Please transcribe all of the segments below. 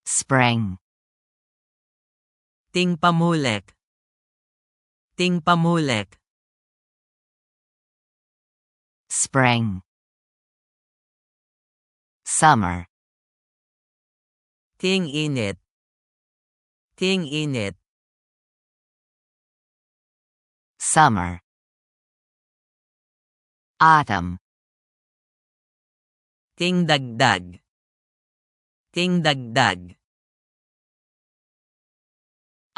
Spring. Ting pamulik. Ting pamulik. Spring. Summer. Ting init. Ting init. Summer. Autumn. Ting dagdag. Ting dagdag.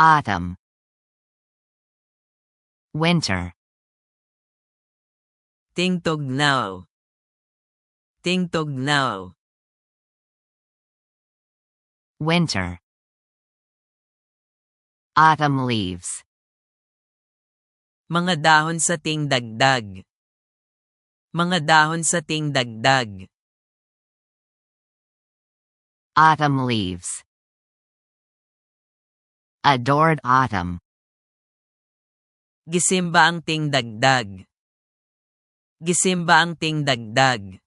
Autumn. Winter. Ting tugnaw. Ting tugnaw. Winter. Autumn leaves. Mga dahon sa ting dagdag. Mga dahon sa ting dagdag. Autumn leaves. Adored autumn. Gisimba ang ting dagdag. Gisimba ang ting dagdag.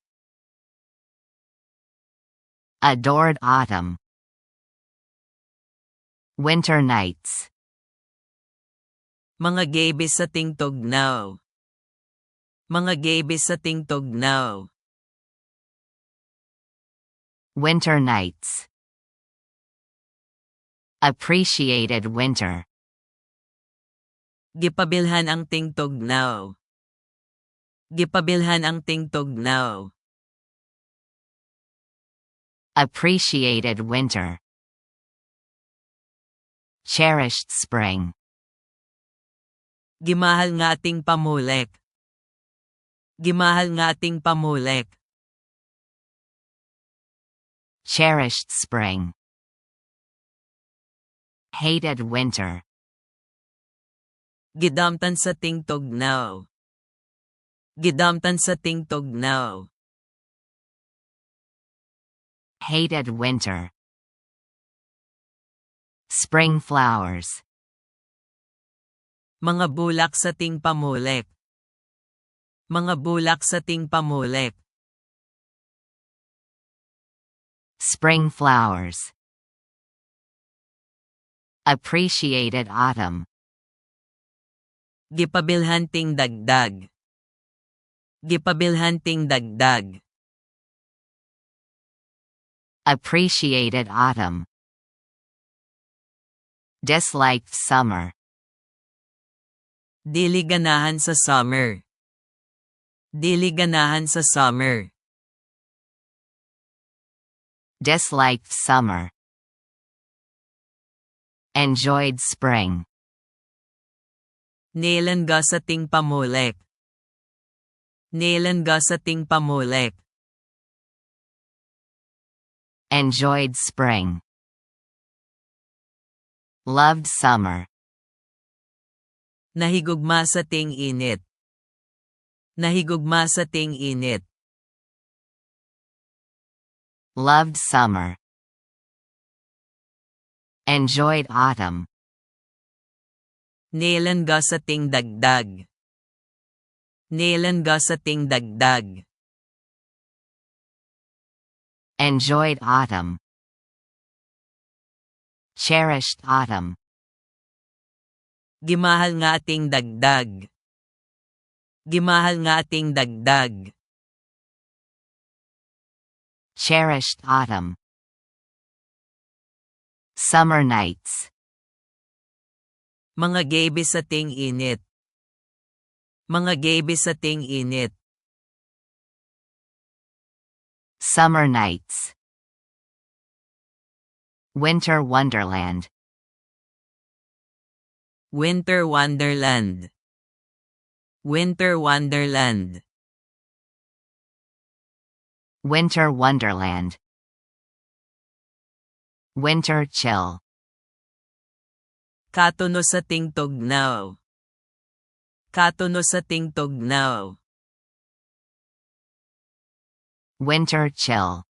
Adored autumn. Winter nights. Mga gabi sa ting tugnaw. Mga gabi sa ting tugnaw. Winter nights. Appreciated winter. Gipabilhan ang ting tugnaw. Gipabilhan ang ting tugnaw. Appreciated winter. Cherished spring. Gimahal nga ating pamulik. Gimahal nga ating pamulik. Cherished spring. Hated winter. Gidamtan sa ting tugnaw. Gidamtan sa ting tugnaw. Hated winter. Spring flowers. Mga bulak sa ting pamulik. Mga bulak sa ting pamulik. Spring flowers. Appreciated autumn. Gipabilhan ting dagdag. Gipabilhan ting dagdag. Appreciated autumn. Disliked summer. Dili ganahan sa summer. Dili ganahan sa summer. Disliked summer. Enjoyed spring. Nilan ga sa ting pamulik. Nilan ga sa ting pamulik. Enjoyed spring. Loved summer. Nahigugma sa ting init. Nahigugma sa ting init. Loved summer. Enjoyed autumn. Nilan ga sa ting dagdag. Nilan ga sa ting dagdag. Enjoyed autumn. Cherished autumn. Gimahal nga ating dagdag. Gimahal nga ating dagdag. Cherished autumn. Summer nights. Mga gabi sa ting init. Mga gabi sa ting init. Summer nights. Winter wonderland. Winter wonderland. Winter wonderland. Winter wonderland. Winter chill. Katuno sa ting tugnaw. Katuno sa ting tugnaw. Winter chill.